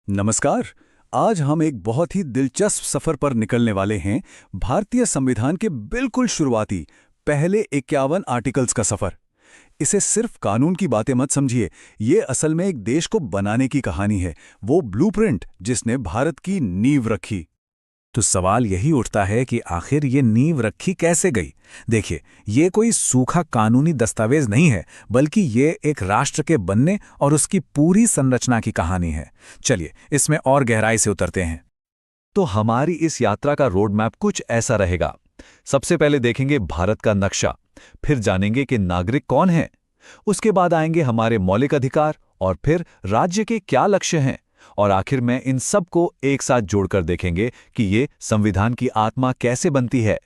नमस्कार। आज हम एक बहुत ही दिलचस्प सफर पर निकलने वाले हैं। भारतीय संविधान के बिल्कुल शुरुआती पहले 51 आर्टिकल्स का सफर। इसे सिर्फ कानून की बातें मत समझिए, ये असल में एक देश को बनाने की कहानी है, वो ब्लूप्रिंट जिसने भारत की नींव रखी। तो सवाल यही उठता है कि आखिर ये नींव रखी कैसे गई। देखिए, ये कोई सूखा कानूनी दस्तावेज नहीं है, बल्कि ये एक राष्ट्र के बनने और उसकी पूरी संरचना की कहानी है। चलिए इसमें और गहराई से उतरते हैं। तो हमारी इस यात्रा का रोड मैप कुछ ऐसा रहेगा। सबसे पहले देखेंगे भारत का नक्शा, फिर जानेंगे कि नागरिक कौन है, उसके बाद आएंगे हमारे मौलिक अधिकार और फिर राज्य के क्या लक्ष्य हैं, और आखिर में इन सब को एक साथ जोड़कर देखेंगे कि ये संविधान की आत्मा कैसे बनती है।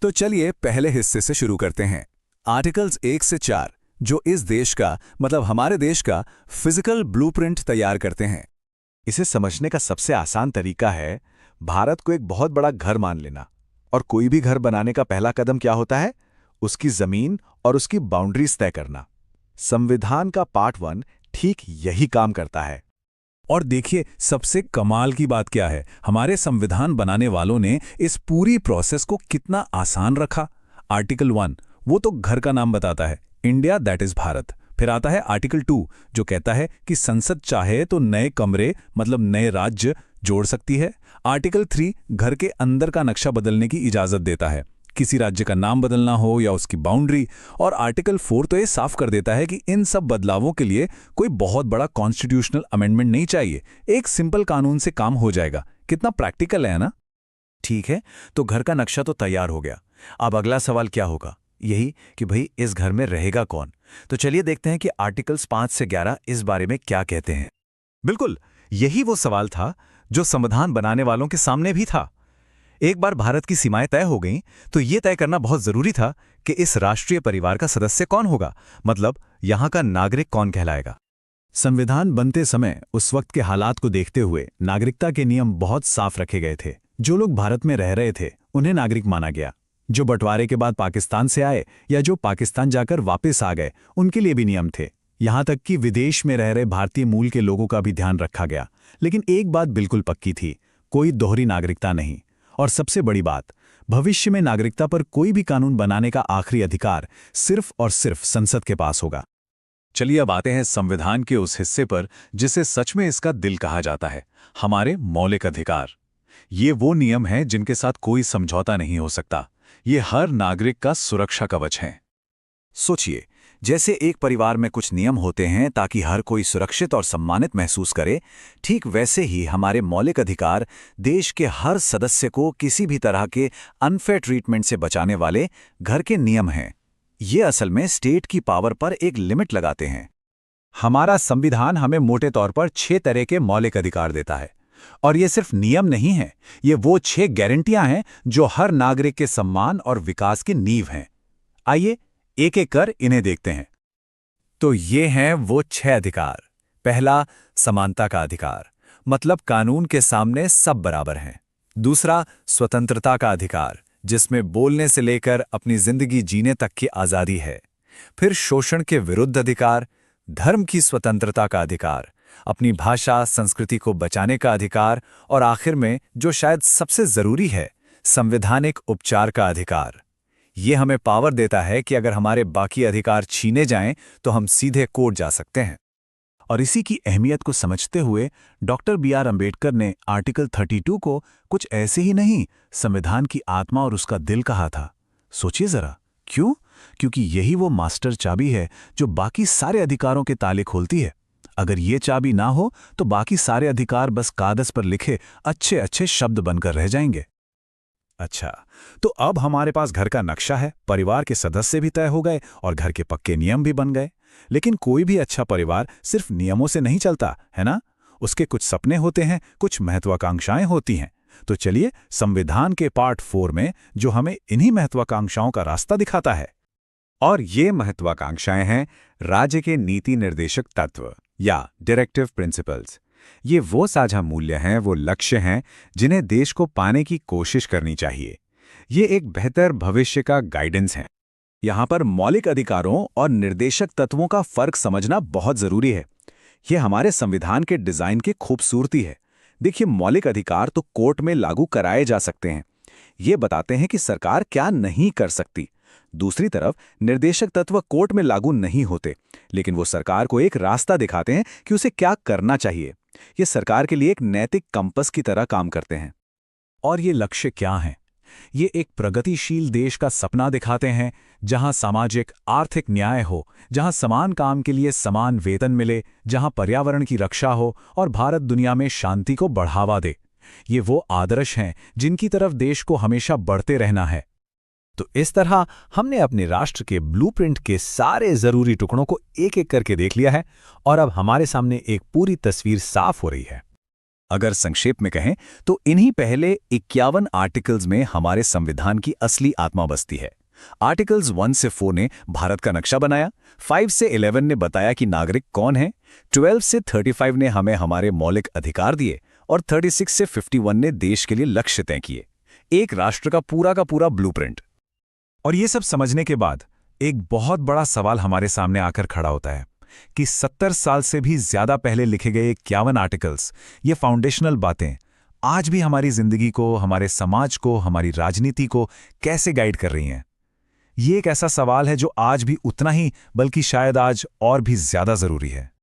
तो चलिए पहले हिस्से से शुरू करते हैं। आर्टिकल्स 1 से 4 जो इस देश का मतलब हमारे देश का फिजिकल ब्लूप्रिंट तैयार करते हैं। इसे समझने का सबसे आसान तरीका है भारत को एक बहुत बड़ा घर मान लेना। और कोई भी घर बनाने का पहला कदम क्या होता है? उसकी जमीन और उसकी बाउंड्रीज तय करना। संविधान का पार्ट 1 ठीक यही काम करता है। और देखिए, सबसे कमाल की बात क्या है, हमारे संविधान बनाने वालों ने इस पूरी प्रोसेस को कितना आसान रखा। आर्टिकल 1 वो तो घर का नाम बताता है, इंडिया दैट इज भारत। फिर आता है आर्टिकल 2 जो कहता है कि संसद चाहे तो नए कमरे मतलब नए राज्य जोड़ सकती है। आर्टिकल 3 घर के अंदर का नक्शा बदलने की इजाजत देता है, किसी राज्य का नाम बदलना हो या उसकी बाउंड्री। और आर्टिकल 4 तो ये साफ कर देता है कि इन सब बदलावों के लिए कोई बहुत बड़ा कॉन्स्टिट्यूशनल अमेंडमेंट नहीं चाहिए, एक सिंपल कानून से काम हो जाएगा। कितना प्रैक्टिकल है ना। ठीक है, तो घर का नक्शा तो तैयार हो गया। अब अगला सवाल क्या होगा? यही कि भाई इस घर में रहेगा कौन। तो चलिए देखते हैं कि आर्टिकल्स 5 से 11 इस बारे में क्या कहते हैं। बिल्कुल, यही वो सवाल था जो संविधान बनाने वालों के सामने भी था। एक बार भारत की सीमाएं तय हो गईं, तो यह तय करना बहुत जरूरी था कि इस राष्ट्रीय परिवार का सदस्य कौन होगा, मतलब यहां का नागरिक कौन कहलाएगा। संविधान बनते समय उस वक्त के हालात को देखते हुए नागरिकता के नियम बहुत साफ रखे गए थे। जो लोग भारत में रह रहे थे उन्हें नागरिक माना गया। जो बंटवारे के बाद पाकिस्तान से आए या जो पाकिस्तान जाकर वापस आ गए उनके लिए भी नियम थे। यहां तक कि विदेश में रह रहे भारतीय मूल के लोगों का भी ध्यान रखा गया। लेकिन एक बात बिल्कुल पक्की थी, कोई दोहरी नागरिकता नहीं। और सबसे बड़ी बात, भविष्य में नागरिकता पर कोई भी कानून बनाने का आखिरी अधिकार सिर्फ और सिर्फ संसद के पास होगा। चलिए अब आते हैं संविधान के उस हिस्से पर जिसे सच में इसका दिल कहा जाता है, हमारे मौलिक अधिकार। ये वो नियम हैं जिनके साथ कोई समझौता नहीं हो सकता। ये हर नागरिक का सुरक्षा कवच है। सोचिए, जैसे एक परिवार में कुछ नियम होते हैं ताकि हर कोई सुरक्षित और सम्मानित महसूस करे, ठीक वैसे ही हमारे मौलिक अधिकार देश के हर सदस्य को किसी भी तरह के अनफेयर ट्रीटमेंट से बचाने वाले घर के नियम हैं। ये असल में स्टेट की पावर पर एक लिमिट लगाते हैं। हमारा संविधान हमें मोटे तौर पर 6 तरह के मौलिक अधिकार देता है। और ये सिर्फ नियम नहीं है, ये वो 6 गारंटियां हैं जो हर नागरिक के सम्मान और विकास की नींव हैं। आइए एक एक कर इन्हें देखते हैं। तो ये हैं वो 6 अधिकार। पहला, समानता का अधिकार, मतलब कानून के सामने सब बराबर हैं। दूसरा, स्वतंत्रता का अधिकार, जिसमें बोलने से लेकर अपनी जिंदगी जीने तक की आज़ादी है। फिर शोषण के विरुद्ध अधिकार, धर्म की स्वतंत्रता का अधिकार, अपनी भाषा संस्कृति को बचाने का अधिकार, और आखिर में जो शायद सबसे जरूरी है, संवैधानिक उपचार का अधिकार। ये हमें पावर देता है कि अगर हमारे बाकी अधिकार छीने जाएं तो हम सीधे कोर्ट जा सकते हैं। और इसी की अहमियत को समझते हुए डॉक्टर B.R. अम्बेडकर ने आर्टिकल 32 को कुछ ऐसे ही नहीं, संविधान की आत्मा और उसका दिल कहा था। सोचिए जरा, क्यों? क्योंकि यही वो मास्टर चाबी है जो बाकी सारे अधिकारों के ताले खोलती है। अगर ये चाबी ना हो तो बाकी सारे अधिकार बस कागज पर लिखे अच्छे अच्छे शब्द बनकर रह जाएंगे। अच्छा, तो अब हमारे पास घर का नक्शा है, परिवार के सदस्य भी तय हो गए और घर के पक्के नियम भी बन गए। लेकिन कोई भी अच्छा परिवार सिर्फ नियमों से नहीं चलता, है ना? उसके कुछ सपने होते हैं, कुछ महत्वाकांक्षाएं होती हैं। तो चलिए संविधान के पार्ट 4 में जो हमें इन्हीं महत्वाकांक्षाओं का रास्ता दिखाता है। और ये महत्वाकांक्षाएं हैं राज्य के नीति निर्देशक तत्व या डायरेक्टिव प्रिंसिपल्स। ये वो साझा मूल्य हैं, वो लक्ष्य हैं जिन्हें देश को पाने की कोशिश करनी चाहिए। ये एक बेहतर भविष्य का गाइडेंस है। यहाँ पर मौलिक अधिकारों और निर्देशक तत्वों का फर्क समझना बहुत जरूरी है। ये हमारे संविधान के डिजाइन की खूबसूरती है। देखिए, मौलिक अधिकार तो कोर्ट में लागू कराए जा सकते हैं। ये बताते हैं कि सरकार क्या नहीं कर सकती। दूसरी तरफ निर्देशक तत्व कोर्ट में लागू नहीं होते, लेकिन वो सरकार को एक रास्ता दिखाते हैं कि उसे क्या करना चाहिए। ये सरकार के लिए एक नैतिक कंपस की तरह काम करते हैं। और ये लक्ष्य क्या हैं? ये एक प्रगतिशील देश का सपना दिखाते हैं, जहां सामाजिक आर्थिक न्याय हो, जहां समान काम के लिए समान वेतन मिले, जहां पर्यावरण की रक्षा हो और भारत दुनिया में शांति को बढ़ावा दे। ये वो आदर्श हैं जिनकी तरफ देश को हमेशा बढ़ते रहना है। तो इस तरह हमने अपने राष्ट्र के ब्लूप्रिंट के सारे जरूरी टुकड़ों को एक एक करके देख लिया है और अब हमारे सामने एक पूरी तस्वीर साफ हो रही है। अगर संक्षेप में कहें तो इन्हीं पहले 51 आर्टिकल्स में हमारे संविधान की असली आत्मा बसती है। आर्टिकल्स 1 से 4 ने भारत का नक्शा बनाया, 5 से 11 ने बताया कि नागरिक कौन है, 12 से 35 ने हमें हमारे मौलिक अधिकार दिए और 36 से 51 ने देश के लिए लक्ष्य तय किए। एक राष्ट्र का पूरा ब्लूप्रिंट। और ये सब समझने के बाद एक बहुत बड़ा सवाल हमारे सामने आकर खड़ा होता है कि 70 साल से भी ज्यादा पहले लिखे गए 51 आर्टिकल्स, ये फाउंडेशनल बातें आज भी हमारी जिंदगी को, हमारे समाज को, हमारी राजनीति को कैसे गाइड कर रही हैं? ये एक ऐसा सवाल है जो आज भी उतना ही, बल्कि शायद आज और भी ज्यादा जरूरी है।